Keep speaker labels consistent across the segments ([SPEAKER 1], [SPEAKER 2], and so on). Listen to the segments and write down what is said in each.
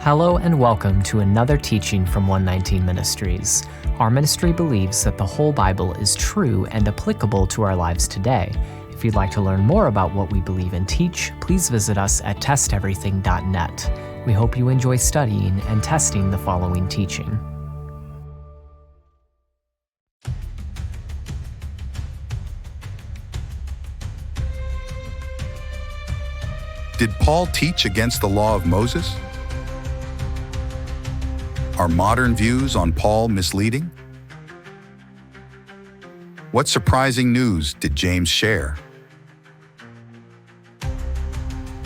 [SPEAKER 1] Hello and welcome to another teaching from 119 Ministries. Our ministry believes that the whole Bible is true and applicable to our lives today. If you'd like to learn more about what we believe and teach, please visit us at testeverything.net. We hope you enjoy studying and testing the following teaching.
[SPEAKER 2] Did Paul teach against the law of Moses? Are modern views on Paul misleading? What surprising news did James share?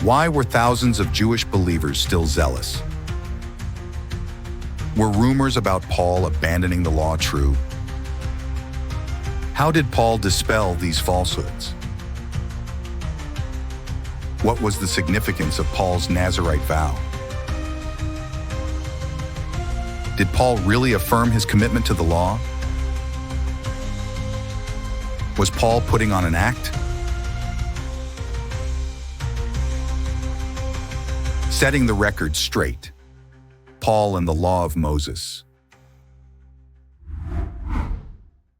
[SPEAKER 2] Why were thousands of Jewish believers still zealous? Were rumors about Paul abandoning the law true? How did Paul dispel these falsehoods? What was the significance of Paul's Nazirite vow? Did Paul really affirm his commitment to the law? Was Paul putting on an act? Setting the record straight. Paul and the law of Moses.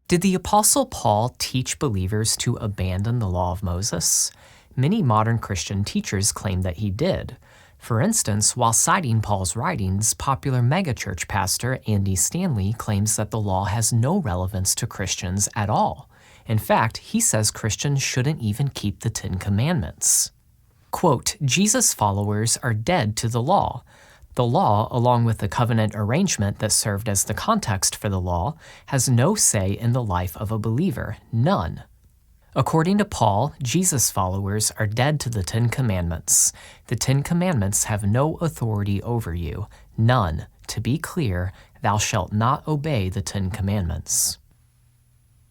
[SPEAKER 1] Did the Apostle Paul teach believers to abandon the law of Moses? Many modern Christian teachers claim that he did. For instance, while citing Paul's writings, popular megachurch pastor Andy Stanley claims that the law has no relevance to Christians at all. In fact, he says Christians shouldn't even keep the 10 Commandments. Quote, Jesus followers are dead to the law. The law, along with the covenant arrangement that served as the context for the law, has no say in the life of a believer, none. According to Paul, Jesus followers are dead to the 10 Commandments. The 10 Commandments have no authority over you, none. To be clear, thou shalt not obey the 10 Commandments.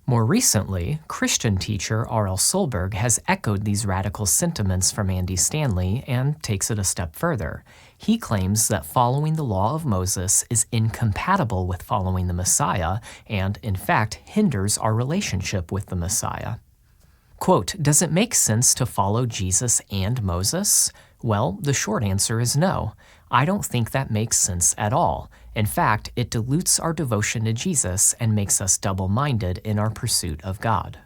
[SPEAKER 1] More recently, Christian teacher R.L. Solberg has echoed these radical sentiments from Andy Stanley and takes it a step further. He claims that following the law of Moses is incompatible with following the Messiah and, in fact, hinders our relationship with the Messiah. Quote, does it make sense to follow Jesus and Moses? Well, the short answer is no. I don't think that makes sense at all. In fact, it dilutes our devotion to Jesus and makes us double-minded in our pursuit of God.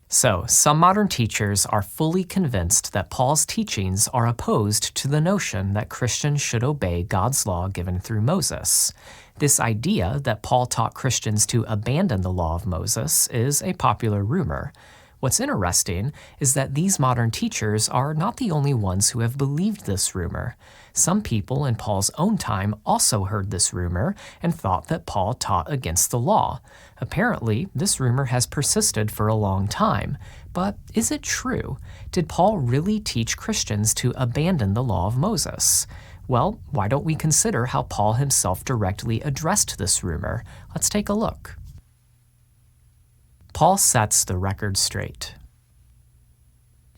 [SPEAKER 1] So, some modern teachers are fully convinced that Paul's teachings are opposed to the notion that Christians should obey God's law given through Moses. This idea that Paul taught Christians to abandon the law of Moses is a popular rumor. What's interesting is that these modern teachers are not the only ones who have believed this rumor. Some people in Paul's own time also heard this rumor and thought that Paul taught against the law. Apparently, this rumor has persisted for a long time. But is it true? Did Paul really teach Christians to abandon the law of Moses? Well, why don't we consider how Paul himself directly addressed this rumor? Let's take a look. Paul sets the record straight.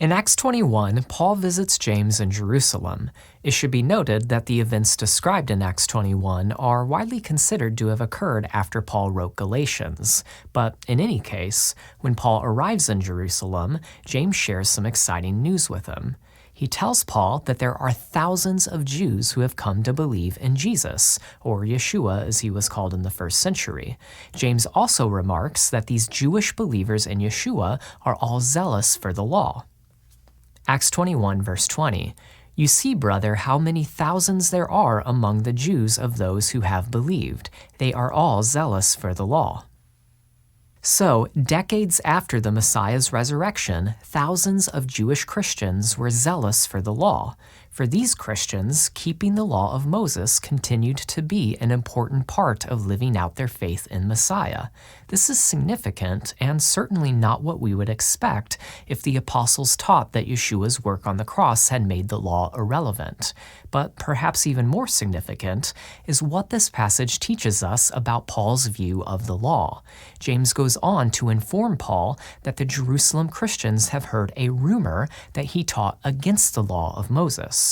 [SPEAKER 1] In Acts 21, Paul visits James in Jerusalem. It should be noted that the events described in Acts 21 are widely considered to have occurred after Paul wrote Galatians. But in any case, when Paul arrives in Jerusalem, James shares some exciting news with him. He tells Paul that there are thousands of Jews who have come to believe in Jesus, or Yeshua as he was called in the first century. James also remarks that these Jewish believers in Yeshua are all zealous for the law. Acts 21, verse 20, you see, brother, how many thousands there are among the Jews of those who have believed. They are all zealous for the law. So, decades after the Messiah's resurrection, thousands of Jewish Christians were zealous for the law. For these Christians, keeping the law of Moses continued to be an important part of living out their faith in Messiah. This is significant and certainly not what we would expect if the apostles taught that Yeshua's work on the cross had made the law irrelevant. But perhaps even more significant is what this passage teaches us about Paul's view of the law. James goes on to inform Paul that the Jerusalem Christians have heard a rumor that he taught against the law of Moses.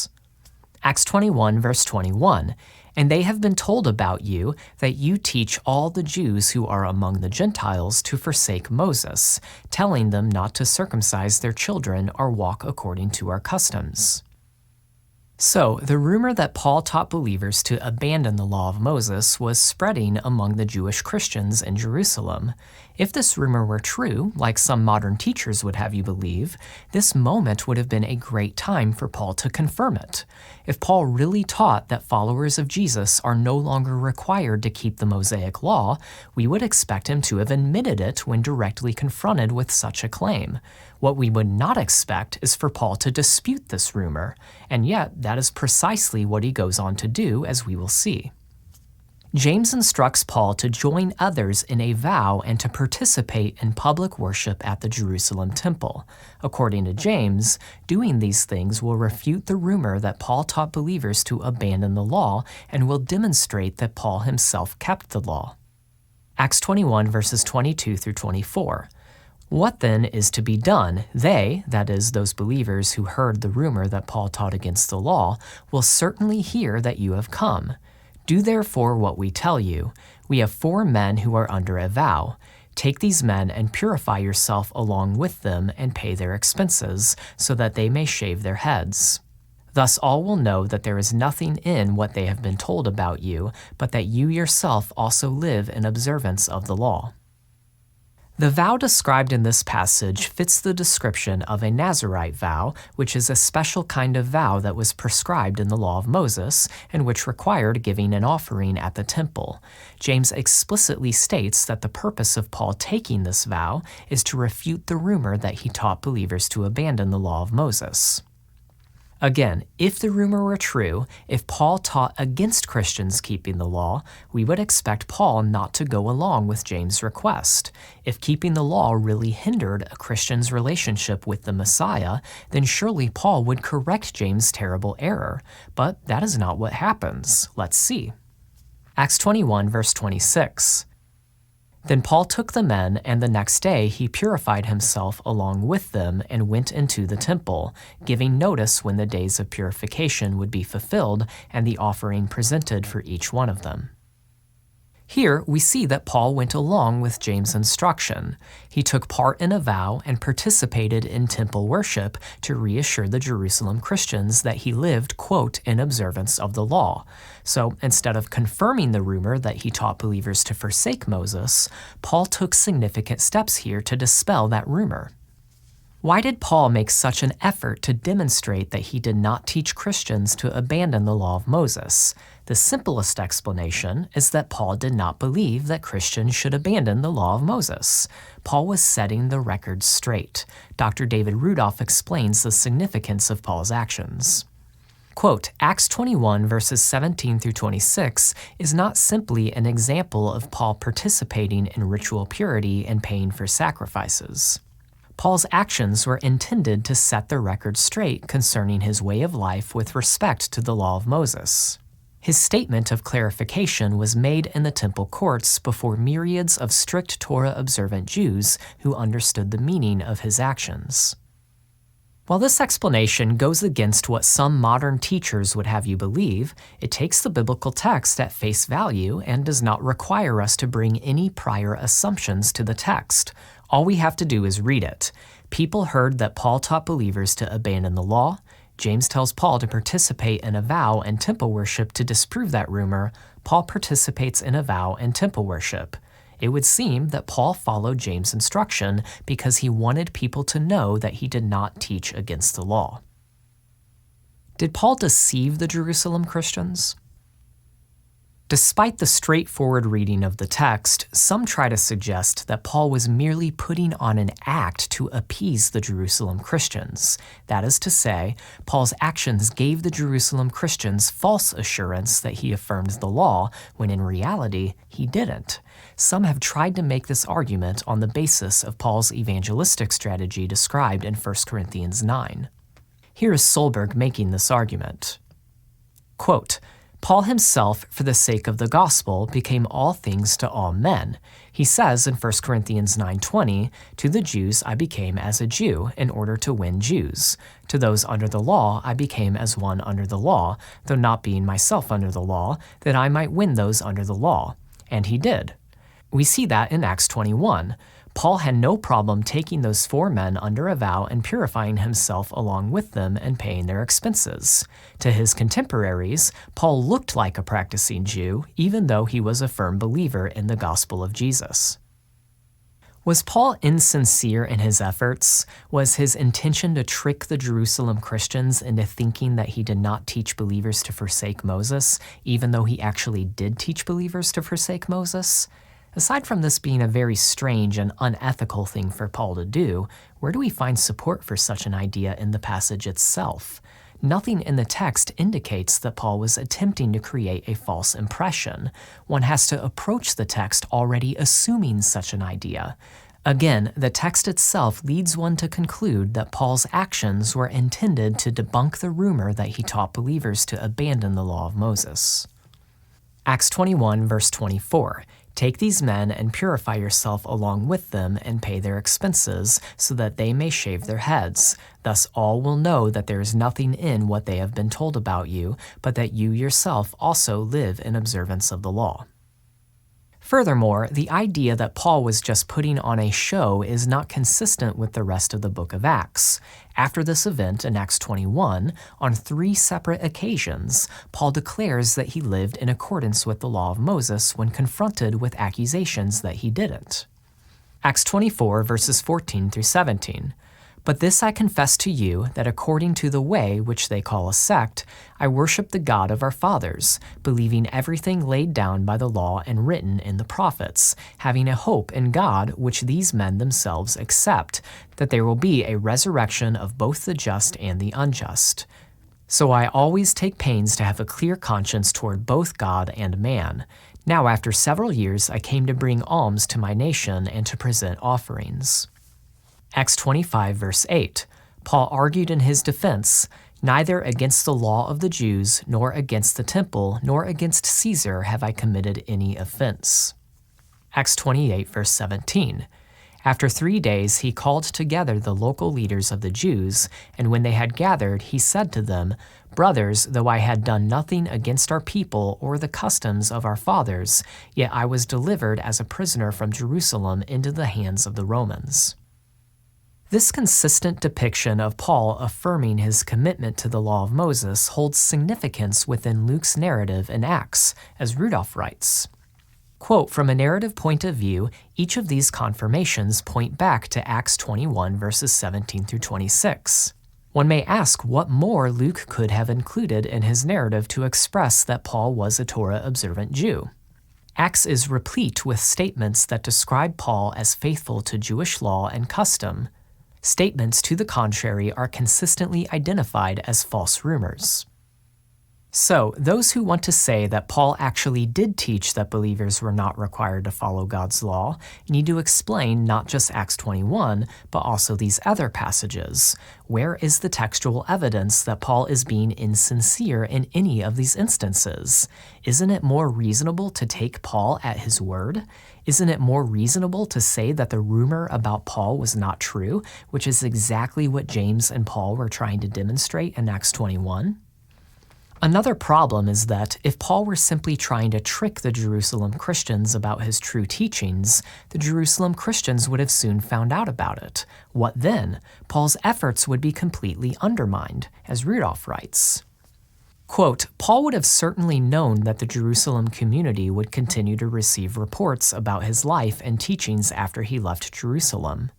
[SPEAKER 1] Acts 21, verse 21, and they have been told about you that you teach all the Jews who are among the Gentiles to forsake Moses, telling them not to circumcise their children or walk according to our customs. So, the rumor that Paul taught believers to abandon the law of Moses was spreading among the Jewish Christians in Jerusalem. If this rumor were true, like some modern teachers would have you believe, this moment would have been a great time for Paul to confirm it. If Paul really taught that followers of Jesus are no longer required to keep the Mosaic law, we would expect him to have admitted it when directly confronted with such a claim. What we would not expect is for Paul to dispute this rumor, and yet that is precisely what he goes on to do, as we will see. James instructs Paul to join others in a vow and to participate in public worship at the Jerusalem temple. According to James, doing these things will refute the rumor that Paul taught believers to abandon the law and will demonstrate that Paul himself kept the law. Acts 21 verses 22 through 24. What then is to be done? They, that is, those believers who heard the rumor that Paul taught against the law, will certainly hear that you have come. Do therefore what we tell you. We have 4 men who are under a vow. Take these men and purify yourself along with them and pay their expenses, so that they may shave their heads. Thus all will know that there is nothing in what they have been told about you, but that you yourself also live in observance of the law. The vow described in this passage fits the description of a Nazirite vow, which is a special kind of vow that was prescribed in the law of Moses and which required giving an offering at the temple. James explicitly states that the purpose of Paul taking this vow is to refute the rumor that he taught believers to abandon the law of Moses. Again, if the rumor were true, if Paul taught against Christians keeping the law, we would expect Paul not to go along with James' request. If keeping the law really hindered a Christian's relationship with the Messiah, then surely Paul would correct James' terrible error. But that is not what happens. Let's see. Acts 21, verse 26. Then Paul took the men, and the next day he purified himself along with them and went into the temple, giving notice when the days of purification would be fulfilled and the offering presented for each one of them. Here we see that Paul went along with James' instruction. He took part in a vow and participated in temple worship to reassure the Jerusalem Christians that he lived, quote, in observance of the law. So instead of confirming the rumor that he taught believers to forsake Moses, Paul took significant steps here to dispel that rumor. Why did Paul make such an effort to demonstrate that he did not teach Christians to abandon the law of Moses? The simplest explanation is that Paul did not believe that Christians should abandon the law of Moses. Paul was setting the record straight. Dr. David Rudolph explains the significance of Paul's actions. Quote, Acts 21 verses 17 through 26 is not simply an example of Paul participating in ritual purity and paying for sacrifices. Paul's actions were intended to set the record straight concerning his way of life with respect to the law of Moses. His statement of clarification was made in the temple courts before myriads of strict Torah-observant Jews who understood the meaning of his actions. While this explanation goes against what some modern teachers would have you believe, it takes the biblical text at face value and does not require us to bring any prior assumptions to the text. All we have to do is read it. People heard that Paul taught believers to abandon the law. James tells Paul to participate in a vow and temple worship to disprove that rumor. Paul participates in a vow and temple worship. It would seem that Paul followed James' instruction because he wanted people to know that he did not teach against the law. Did Paul deceive the Jerusalem Christians? Despite the straightforward reading of the text, some try to suggest that Paul was merely putting on an act to appease the Jerusalem Christians. That is to say, Paul's actions gave the Jerusalem Christians false assurance that he affirmed the law, when in reality, he didn't. Some have tried to make this argument on the basis of Paul's evangelistic strategy described in 1 Corinthians 9. Here is Solberg making this argument. Quote, Paul himself, for the sake of the gospel, became all things to all men. He says in 1 Corinthians 9:20, to the Jews I became as a Jew in order to win Jews. To those under the law I became as one under the law, though not being myself under the law, that I might win those under the law. And he did. We see that in Acts 21. Paul had no problem taking those 4 men under a vow and purifying himself along with them and paying their expenses. To his contemporaries, Paul looked like a practicing Jew, even though he was a firm believer in the gospel of Jesus. Was Paul insincere in his efforts? Was his intention to trick the Jerusalem Christians into thinking that he did not teach believers to forsake Moses, even though he actually did teach believers to forsake Moses? Aside from this being a very strange and unethical thing for Paul to do, where do we find support for such an idea in the passage itself? Nothing in the text indicates that Paul was attempting to create a false impression. One has to approach the text already assuming such an idea. Again, the text itself leads one to conclude that Paul's actions were intended to debunk the rumor that he taught believers to abandon the law of Moses. Acts 21, verse 24. Take these men and purify yourself along with them and pay their expenses, so that they may shave their heads. Thus all will know that there is nothing in what they have been told about you, but that you yourself also live in observance of the law. Furthermore, the idea that Paul was just putting on a show is not consistent with the rest of the book of Acts. After this event in Acts 21, on 3 separate occasions, Paul declares that he lived in accordance with the law of Moses when confronted with accusations that he didn't. Acts 24, verses 14 through 17. But this I confess to you, that according to the way which they call a sect, I worship the God of our fathers, believing everything laid down by the law and written in the prophets, having a hope in God which these men themselves accept, that there will be a resurrection of both the just and the unjust. So I always take pains to have a clear conscience toward both God and man. Now after several years I came to bring alms to my nation and to present offerings. Acts 25, verse 8. Paul argued in his defense, neither against the law of the Jews, nor against the temple, nor against Caesar have I committed any offense. Acts 28, verse 17. After 3 days he called together the local leaders of the Jews, and when they had gathered, he said to them, Brothers, though I had done nothing against our people or the customs of our fathers, yet I was delivered as a prisoner from Jerusalem into the hands of the Romans. This consistent depiction of Paul affirming his commitment to the law of Moses holds significance within Luke's narrative in Acts, as Rudolph writes. Quote, from a narrative point of view, each of these confirmations point back to Acts 21, verses 17 through 26. One may ask what more Luke could have included in his narrative to express that Paul was a Torah-observant Jew. Acts is replete with statements that describe Paul as faithful to Jewish law and custom. Statements to the contrary are consistently identified as false rumors. So, those who want to say that Paul actually did teach that believers were not required to follow God's law need to explain not just Acts 21, but also these other passages. Where is the textual evidence that Paul is being insincere in any of these instances? Isn't it more reasonable to take Paul at his word? Isn't it more reasonable to say that the rumor about Paul was not true, which is exactly what James and Paul were trying to demonstrate in Acts 21? Another problem is that if Paul were simply trying to trick the Jerusalem Christians about his true teachings, the Jerusalem Christians would have soon found out about it. What then? Paul's efforts would be completely undermined, as Rudolph writes. Quote, Paul would have certainly known that the Jerusalem community would continue to receive reports about his life and teachings after he left Jerusalem.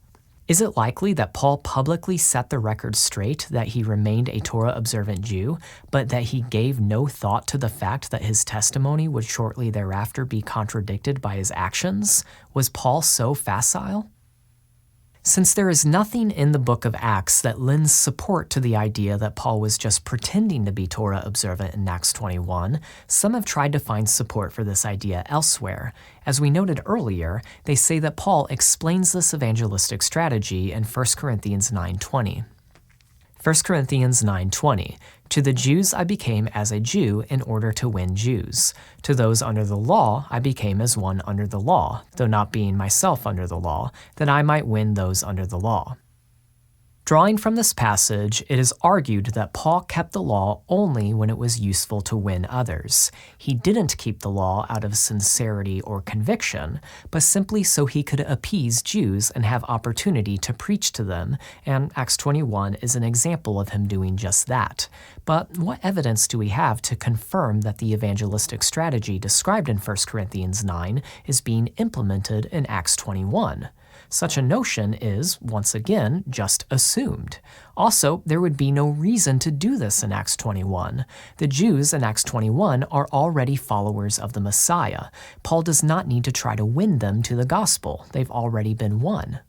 [SPEAKER 1] Is it likely that Paul publicly set the record straight that he remained a Torah-observant Jew, but that he gave no thought to the fact that his testimony would shortly thereafter be contradicted by his actions? Was Paul so facile? Since there is nothing in the book of Acts that lends support to the idea that Paul was just pretending to be Torah observant in Acts 21, some have tried to find support for this idea elsewhere. As we noted earlier, they say that Paul explains this evangelistic strategy in 1 Corinthians 9:20. 1 Corinthians 9:20, to the Jews I became as a Jew in order to win Jews. To those under the law I became as one under the law, though not being myself under the law, that I might win those under the law. Drawing from this passage, it is argued that Paul kept the law only when it was useful to win others. He didn't keep the law out of sincerity or conviction, but simply so he could appease Jews and have opportunity to preach to them, and Acts 21 is an example of him doing just that. But what evidence do we have to confirm that the evangelistic strategy described in 1 Corinthians 9 is being implemented in Acts 21? Such a notion is, once again, just assumed. Also, there would be no reason to do this in Acts 21. The Jews in Acts 21 are already followers of the Messiah. Paul does not need to try to win them to the gospel. They've already been won.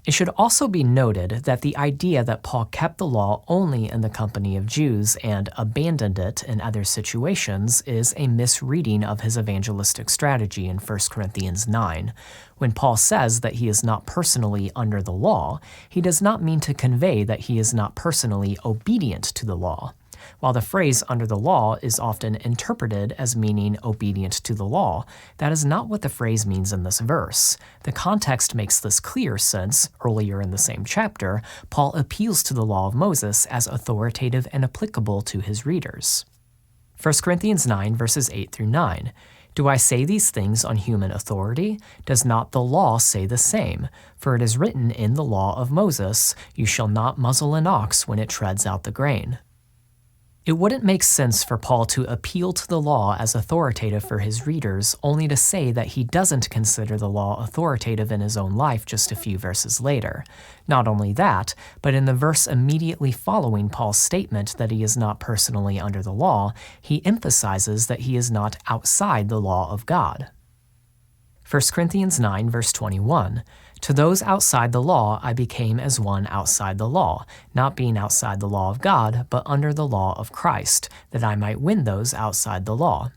[SPEAKER 1] It should also be noted that the idea that Paul kept the law only in the company of Jews and abandoned it in other situations is a misreading of his evangelistic strategy in 1 Corinthians 9. When Paul says that he is not personally under the law, he does not mean to convey that he is not personally obedient to the law. While the phrase under the law is often interpreted as meaning obedient to the law, that is not what the phrase means in this verse. The context makes this clear since, earlier in the same chapter, Paul appeals to the law of Moses as authoritative and applicable to his readers. 1 Corinthians 9 verses 8 through 9. Do I say these things on human authority? Does not the law say the same? For it is written in the law of Moses, you shall not muzzle an ox when it treads out the grain. It wouldn't make sense for Paul to appeal to the law as authoritative for his readers, only to say that he doesn't consider the law authoritative in his own life just a few verses later. Not only that, but in the verse immediately following Paul's statement that he is not personally under the law, he emphasizes that he is not outside the law of God. 1 Corinthians 9 verse 21. To those outside the law I became as one outside the law, not being outside the law of God, but under the law of Christ, that I might win those outside the law.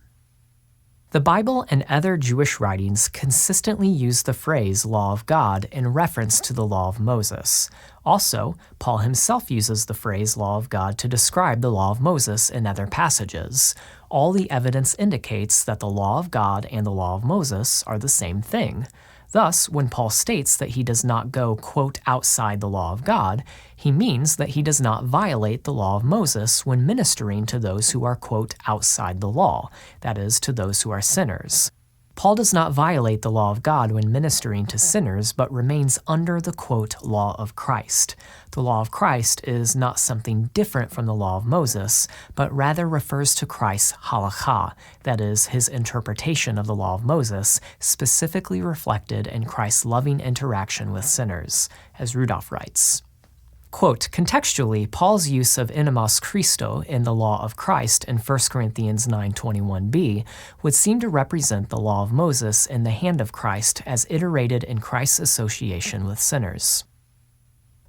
[SPEAKER 1] The Bible and other Jewish writings consistently use the phrase law of God in reference to the law of Moses. Also, Paul himself uses the phrase law of God to describe the law of Moses in other passages. All the evidence indicates that the law of God and the law of Moses are the same thing. Thus, when Paul states that he does not go, quote, outside the law of God, he means that he does not violate the law of Moses when ministering to those who are, quote, outside the law, that is, to those who are sinners. Paul does not violate the law of God when ministering to sinners, but remains under the, quote, law of Christ. The law of Christ is not something different from the law of Moses, but rather refers to Christ's halakha, that is, his interpretation of the law of Moses, specifically reflected in Christ's loving interaction with sinners, as Rudolph writes. Quote, contextually, Paul's use of enemos Christo in the law of Christ in 1 Corinthians 9:21b would seem to represent the law of Moses in the hand of Christ as iterated in Christ's association with sinners.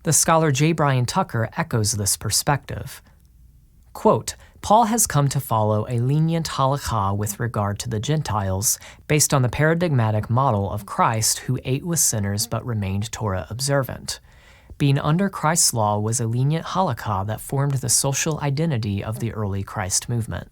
[SPEAKER 1] The scholar J. Brian Tucker echoes this perspective. Quote, Paul has come to follow a lenient halakha with regard to the Gentiles based on the paradigmatic model of Christ who ate with sinners but remained Torah observant. Being under Christ's law was a lenient halakha that formed the social identity of the early Christ movement.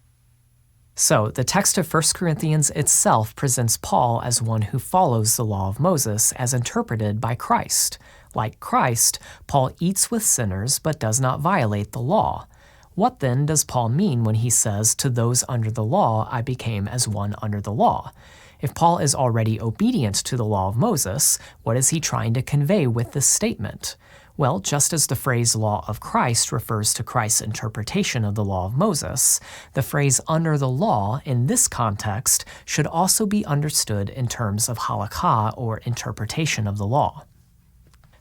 [SPEAKER 1] So, the text of 1 Corinthians itself presents Paul as one who follows the law of Moses as interpreted by Christ. Like Christ, Paul eats with sinners but does not violate the law. What then does Paul mean when he says, to those under the law I became as one under the law? If Paul is already obedient to the law of Moses, what is he trying to convey with this statement? Well, just as the phrase law of Christ refers to Christ's interpretation of the law of Moses, the phrase under the law in this context should also be understood in terms of halakha or interpretation of the law.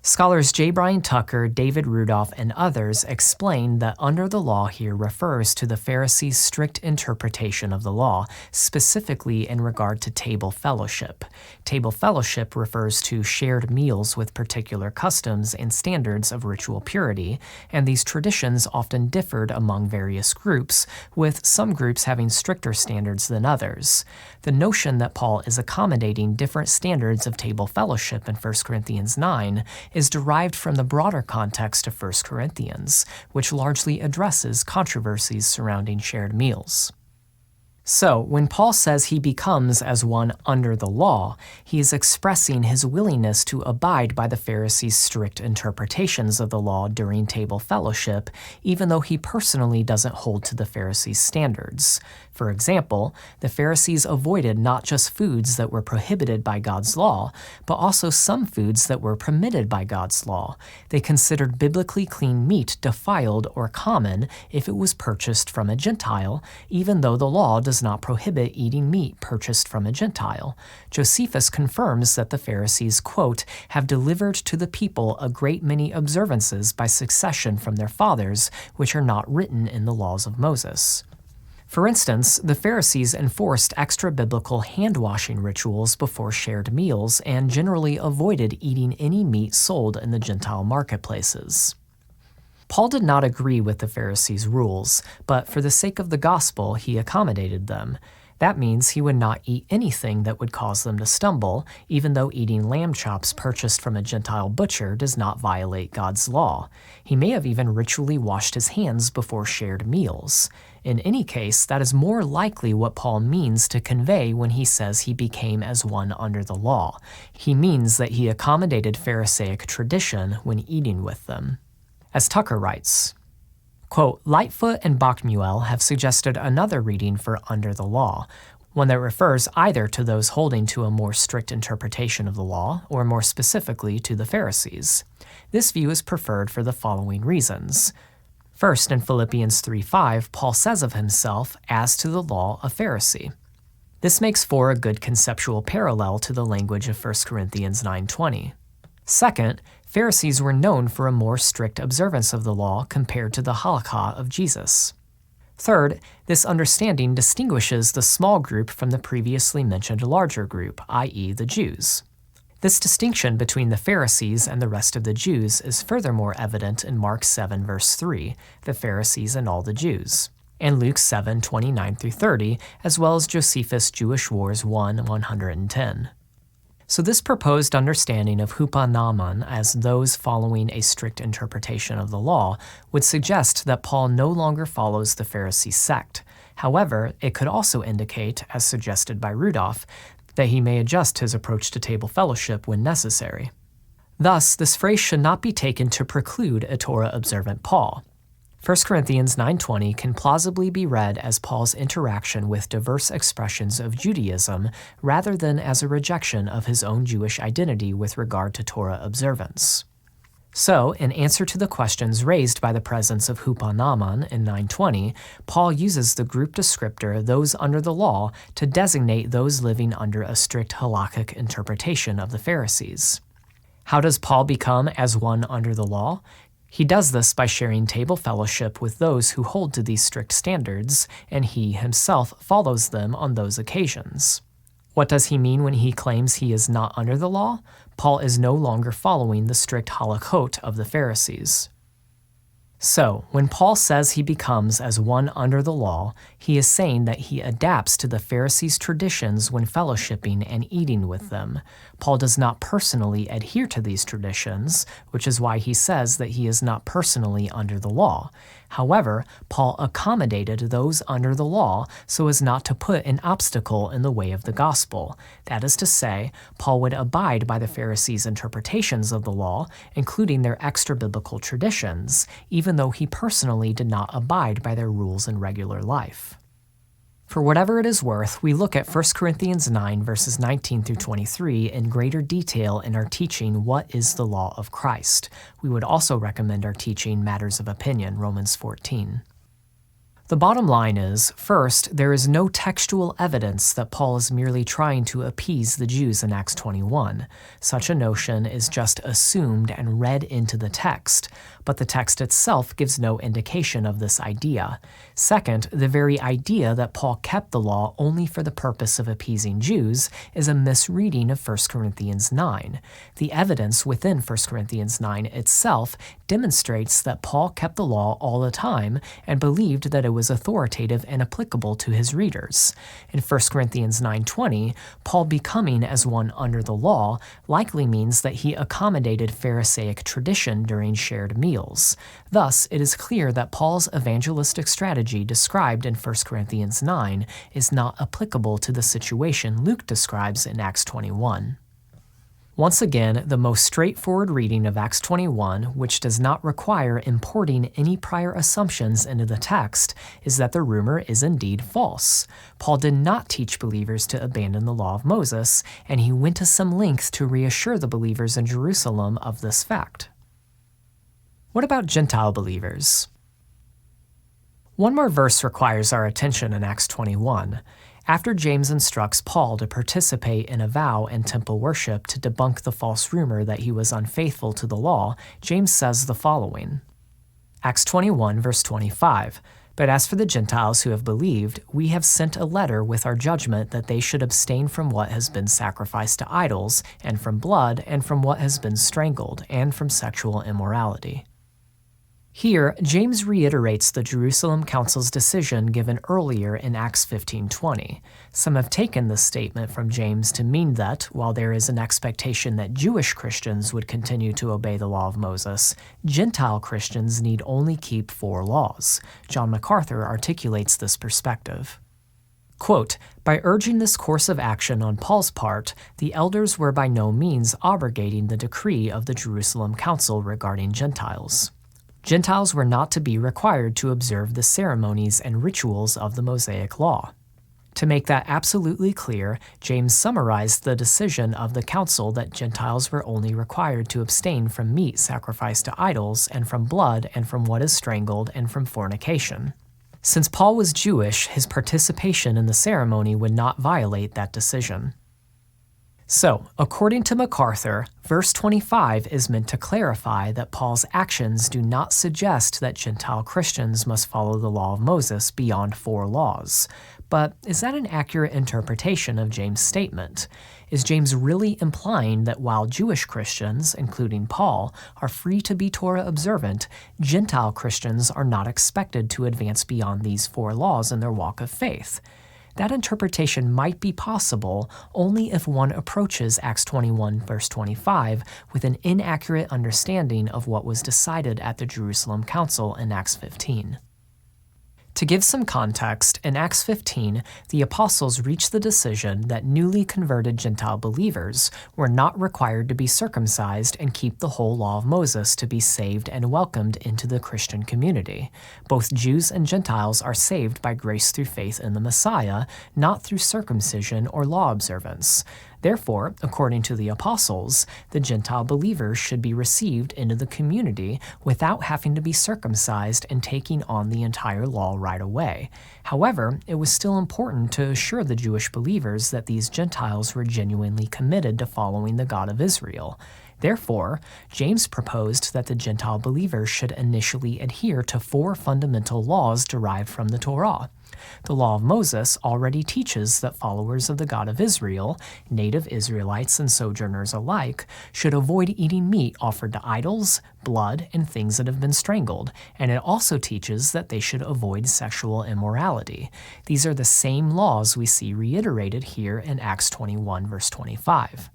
[SPEAKER 1] Scholars J. Brian Tucker, David Rudolph, and others explain that under the law here refers to the Pharisees' strict interpretation of the law, specifically in regard to table fellowship. Table fellowship refers to shared meals with particular customs and standards of ritual purity, and these traditions often differed among various groups, with some groups having stricter standards than others. The notion that Paul is accommodating different standards of table fellowship in 1 Corinthians 9 is derived from the broader context of 1 Corinthians, which largely addresses controversies surrounding shared meals. So, when Paul says he becomes as one under the law, he is expressing his willingness to abide by the Pharisees' strict interpretations of the law during table fellowship, even though he personally doesn't hold to the Pharisees' standards. For example, the Pharisees avoided not just foods that were prohibited by God's law, but also some foods that were permitted by God's law. They considered biblically clean meat defiled or common if it was purchased from a Gentile, even though the law does not prohibit eating meat purchased from a Gentile. Josephus confirms that the Pharisees, quote, have delivered to the people a great many observances by succession from their fathers, which are not written in the laws of Moses. For instance, the Pharisees enforced extra-biblical hand-washing rituals before shared meals and generally avoided eating any meat sold in the Gentile marketplaces. Paul did not agree with the Pharisees' rules, but for the sake of the gospel, he accommodated them. That means he would not eat anything that would cause them to stumble, even though eating lamb chops purchased from a Gentile butcher does not violate God's law. He may have even ritually washed his hands before shared meals. In any case, that is more likely what Paul means to convey when he says he became as one under the law. He means that he accommodated Pharisaic tradition when eating with them. As Tucker writes, quote, Lightfoot and Bachmuel have suggested another reading for under the law, one that refers either to those holding to a more strict interpretation of the law, or more specifically to the Pharisees. This view is preferred for the following reasons. First, in Philippians 3:5, Paul says of himself, as to the law, a Pharisee. This makes for a good conceptual parallel to the language of 1 Corinthians 9:20. Second, Pharisees were known for a more strict observance of the law compared to the halakha of Jesus. Third, this understanding distinguishes the small group from the previously mentioned larger group, i.e. the Jews. This distinction between the Pharisees and the rest of the Jews is furthermore evident in Mark 7 verse 3, the Pharisees and all the Jews, and Luke 7, 29-30, as well as Josephus' Jewish Wars 1:110. So this proposed understanding of hupanaman as those following a strict interpretation of the law would suggest that Paul no longer follows the Pharisee sect. However, it could also indicate, as suggested by Rudolph, that he may adjust his approach to table fellowship when necessary. Thus, this phrase should not be taken to preclude a Torah-observant Paul. 1 Corinthians 9:20 can plausibly be read as Paul's interaction with diverse expressions of Judaism rather than as a rejection of his own Jewish identity with regard to Torah observance. So, in answer to the questions raised by the presence of hupanaman in 9:20, Paul uses the group descriptor those under the law to designate those living under a strict halakhic interpretation of the Pharisees. How does Paul become as one under the law? He does this by sharing table fellowship with those who hold to these strict standards, and he himself follows them on those occasions. What does he mean when he claims he is not under the law? Paul is no longer following the strict halakhot of the Pharisees. So, when Paul says he becomes as one under the law, he is saying that he adapts to the Pharisees' traditions when fellowshipping and eating with them. Paul does not personally adhere to these traditions, which is why he says that he is not personally under the law. However, Paul accommodated those under the law so as not to put an obstacle in the way of the gospel. That is to say, Paul would abide by the Pharisees' interpretations of the law, including their extra-biblical traditions, even though he personally did not abide by their rules in regular life. For whatever it is worth, we look at 1 Corinthians 9 verses 19 through 23 in greater detail in our teaching What is the Law of Christ. We would also recommend our teaching Matters of Opinion, Romans 14. The bottom line is, first, there is no textual evidence that Paul is merely trying to appease the Jews in Acts 21. Such a notion is just assumed and read into the text, but the text itself gives no indication of this idea. Second, the very idea that Paul kept the law only for the purpose of appeasing Jews is a misreading of 1 Corinthians 9. The evidence within 1 Corinthians 9 itself demonstrates that Paul kept the law all the time and believed that it was authoritative and applicable to his readers. In 1 Corinthians 9:20, Paul becoming as one under the law likely means that he accommodated Pharisaic tradition during shared meals. Thus, it is clear that Paul's evangelistic strategy described in 1 Corinthians 9 is not applicable to the situation Luke describes in Acts 21. Once again, the most straightforward reading of Acts 21, which does not require importing any prior assumptions into the text, is that the rumor is indeed false. Paul did not teach believers to abandon the law of Moses, and he went to some length to reassure the believers in Jerusalem of this fact. What about Gentile believers? One more verse requires our attention in Acts 21. After James instructs Paul to participate in a vow and temple worship to debunk the false rumor that he was unfaithful to the law, James says the following. Acts 21, verse 25, "But as for the Gentiles who have believed, we have sent a letter with our judgment that they should abstain from what has been sacrificed to idols, and from blood, and from what has been strangled, and from sexual immorality." Here, James reiterates the Jerusalem Council's decision given earlier in Acts 15:20. Some have taken this statement from James to mean that, while there is an expectation that Jewish Christians would continue to obey the law of Moses, Gentile Christians need only keep 4 laws. John MacArthur articulates this perspective. Quote, "By urging this course of action on Paul's part, the elders were by no means abrogating the decree of the Jerusalem Council regarding Gentiles. Gentiles were not to be required to observe the ceremonies and rituals of the Mosaic Law. To make that absolutely clear, James summarized the decision of the council that Gentiles were only required to abstain from meat sacrificed to idols, and from blood, and from what is strangled, and from fornication. Since Paul was Jewish, his participation in the ceremony would not violate that decision. So, according to MacArthur, verse 25 is meant to clarify that Paul's actions do not suggest that Gentile Christians must follow the law of Moses beyond 4 laws. But is that an accurate interpretation of James' statement? Is James really implying that while Jewish Christians, including Paul, are free to be Torah observant, Gentile Christians are not expected to advance beyond these 4 laws in their walk of faith? That interpretation might be possible only if one approaches Acts 21, verse 25, with an inaccurate understanding of what was decided at the Jerusalem Council in Acts 15. To give some context, in Acts 15, the apostles reached the decision that newly converted Gentile believers were not required to be circumcised and keep the whole law of Moses to be saved and welcomed into the Christian community. Both Jews and Gentiles are saved by grace through faith in the Messiah, not through circumcision or law observance. Therefore, according to the apostles, the Gentile believers should be received into the community without having to be circumcised and taking on the entire law right away. However, it was still important to assure the Jewish believers that these Gentiles were genuinely committed to following the God of Israel. Therefore, James proposed that the Gentile believers should initially adhere to 4 fundamental laws derived from the Torah. The law of Moses already teaches that followers of the God of Israel, native Israelites and sojourners alike, should avoid eating meat offered to idols, blood, and things that have been strangled, and it also teaches that they should avoid sexual immorality. These are the same laws we see reiterated here in Acts 21, verse 25.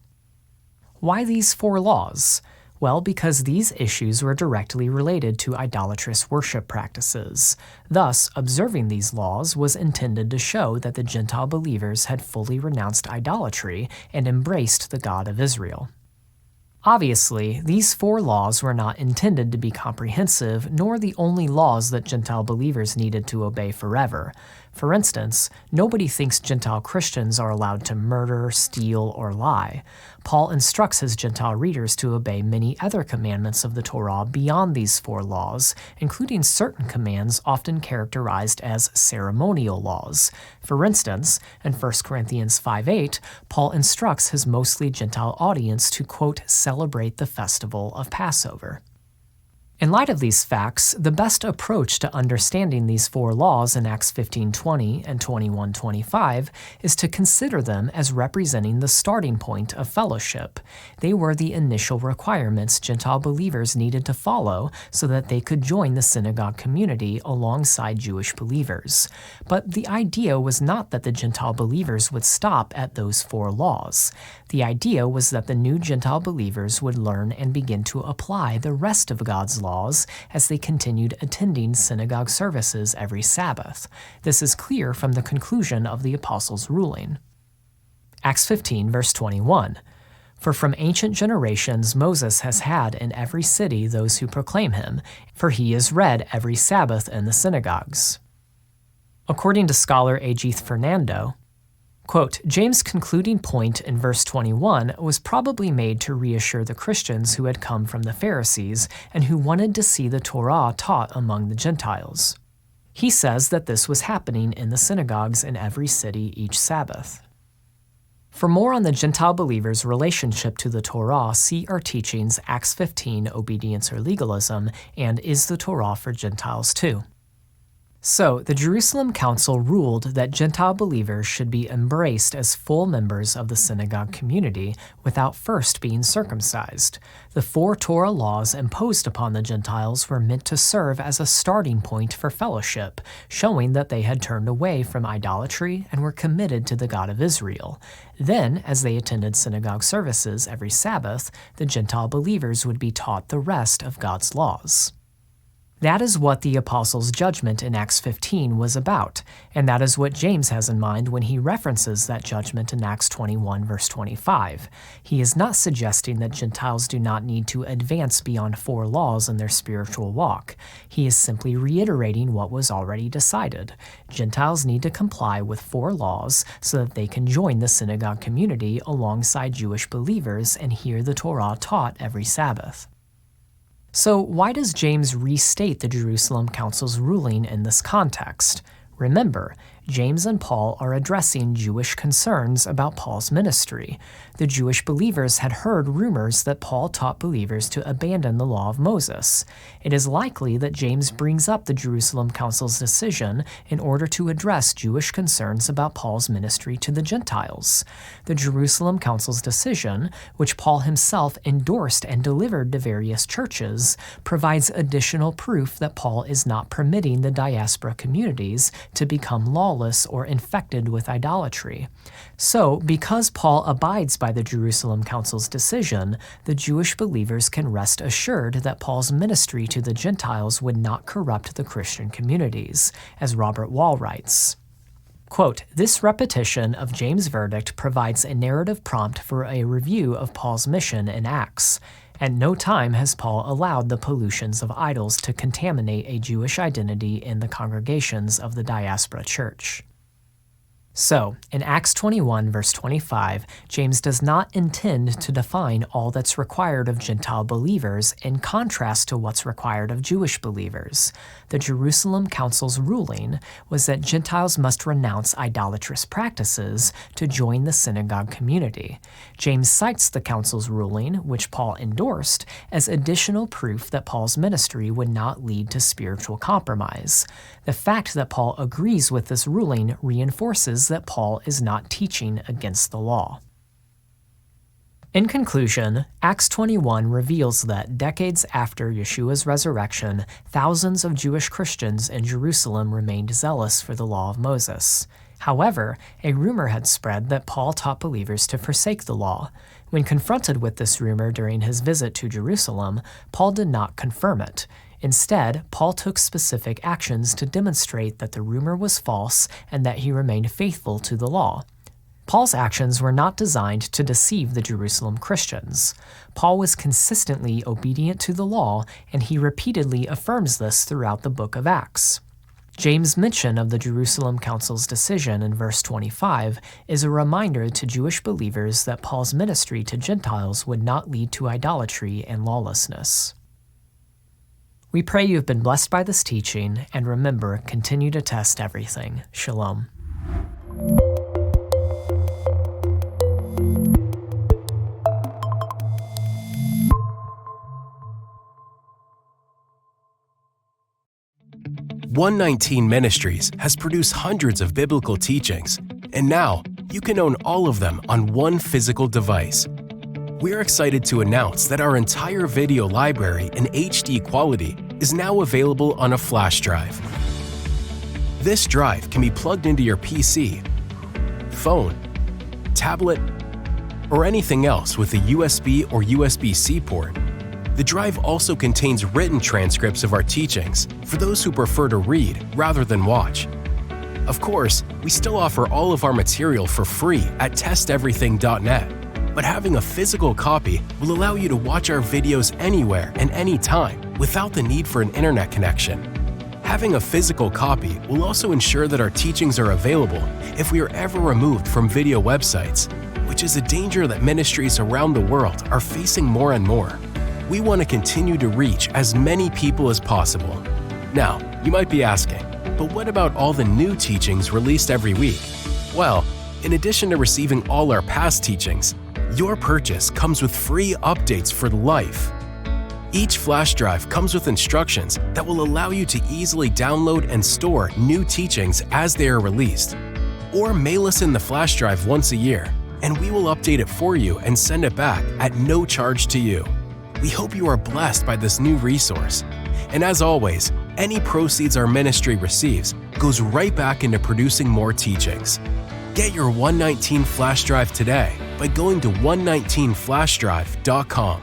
[SPEAKER 1] Why these 4 laws? Well, because these issues were directly related to idolatrous worship practices. Thus, observing these laws was intended to show that the Gentile believers had fully renounced idolatry and embraced the God of Israel. Obviously, these 4 laws were not intended to be comprehensive, nor the only laws that Gentile believers needed to obey forever. For instance, nobody thinks Gentile Christians are allowed to murder, steal, or lie. Paul instructs his Gentile readers to obey many other commandments of the Torah beyond these 4 laws, including certain commands often characterized as ceremonial laws. For instance, in 1 Corinthians 5:8, Paul instructs his mostly Gentile audience to, quote, celebrate the festival of Passover. In light of these facts, the best approach to understanding these four laws in Acts 15:20 and 21:25 is to consider them as representing the starting point of fellowship. They were the initial requirements Gentile believers needed to follow so that they could join the synagogue community alongside Jewish believers. But the idea was not that the Gentile believers would stop at those four laws. The idea was that the new Gentile believers would learn and begin to apply the rest of God's laws as they continued attending synagogue services every Sabbath. This is clear from the conclusion of the apostles' ruling. Acts 15, verse 21. For from ancient generations Moses has had in every city those who proclaim him, for he is read every Sabbath in the synagogues. According to scholar Ajith Fernando, quote, James' concluding point in verse 21 was probably made to reassure the Christians who had come from the Pharisees and who wanted to see the Torah taught among the Gentiles. He says that this was happening in the synagogues in every city each Sabbath. For more on the Gentile believers' relationship to the Torah, see our teachings Acts 15, Obedience or Legalism, and Is the Torah for Gentiles too? So, the Jerusalem Council ruled that Gentile believers should be embraced as full members of the synagogue community without first being circumcised. The four Torah laws imposed upon the Gentiles were meant to serve as a starting point for fellowship, showing that they had turned away from idolatry and were committed to the God of Israel. Then, as they attended synagogue services every Sabbath, the Gentile believers would be taught the rest of God's laws. That is what the apostles' judgment in Acts 15 was about, and that is what James has in mind when he references that judgment in Acts 21, verse 25. He is not suggesting that Gentiles do not need to advance beyond four laws in their spiritual walk. He is simply reiterating what was already decided. Gentiles need to comply with four laws so that they can join the synagogue community alongside Jewish believers and hear the Torah taught every Sabbath. So why does James restate the Jerusalem Council's ruling in this context? Remember, James and Paul are addressing Jewish concerns about Paul's ministry. The Jewish believers had heard rumors that Paul taught believers to abandon the law of Moses. It is likely that James brings up the Jerusalem Council's decision in order to address Jewish concerns about Paul's ministry to the Gentiles. The Jerusalem Council's decision, which Paul himself endorsed and delivered to various churches, provides additional proof that Paul is not permitting the diaspora communities to become lawless or infected with idolatry. So, because Paul abides by the Jerusalem Council's decision, the Jewish believers can rest assured that Paul's ministry to the Gentiles would not corrupt the Christian communities, as Robert Wall writes. Quote, this repetition of James' verdict provides a narrative prompt for a review of Paul's mission in Acts. At no time has Paul allowed the pollutions of idols to contaminate a Jewish identity in the congregations of the diaspora church. So, in Acts 21, verse 25, James does not intend to define all that's required of Gentile believers in contrast to what's required of Jewish believers. The Jerusalem Council's ruling was that Gentiles must renounce idolatrous practices to join the synagogue community. James cites the Council's ruling, which Paul endorsed, as additional proof that Paul's ministry would not lead to spiritual compromise. The fact that Paul agrees with this ruling reinforces that Paul is not teaching against the law. In conclusion, Acts 21 reveals that decades after Yeshua's resurrection, thousands of Jewish Christians in Jerusalem remained zealous for the law of Moses. However, a rumor had spread that Paul taught believers to forsake the law. When confronted with this rumor during his visit to Jerusalem, Paul did not confirm it. Instead, Paul took specific actions to demonstrate that the rumor was false and that he remained faithful to the law. Paul's actions were not designed to deceive the Jerusalem Christians. Paul was consistently obedient to the law, and he repeatedly affirms this throughout the book of Acts. James' mention of the Jerusalem Council's decision in verse 25 is a reminder to Jewish believers that Paul's ministry to Gentiles would not lead to idolatry and lawlessness. We pray you've been blessed by this teaching, and remember, continue to test everything. Shalom.
[SPEAKER 3] 119 Ministries has produced hundreds of biblical teachings, and now you can own all of them on one physical device. We're excited to announce that our entire video library in HD quality is now available on a flash drive. This drive can be plugged into your PC, phone, tablet, or anything else with a USB or USB-C port. The drive also contains written transcripts of our teachings for those who prefer to read rather than watch. Of course, we still offer all of our material for free at testeverything.net, but having a physical copy will allow you to watch our videos anywhere and anytime without the need for an internet connection. Having a physical copy will also ensure that our teachings are available if we are ever removed from video websites, which is a danger that ministries around the world are facing more and more. We want to continue to reach as many people as possible. Now, you might be asking, but what about all the new teachings released every week? Well, in addition to receiving all our past teachings, your purchase comes with free updates for life. Each flash drive comes with instructions that will allow you to easily download and store new teachings as they are released. Or mail us in the flash drive once a year, and we will update it for you and send it back at no charge to you. We hope you are blessed by this new resource. And as always, any proceeds our ministry receives goes right back into producing more teachings. Get your 119 flash drive today by going to 119flashDrive.com.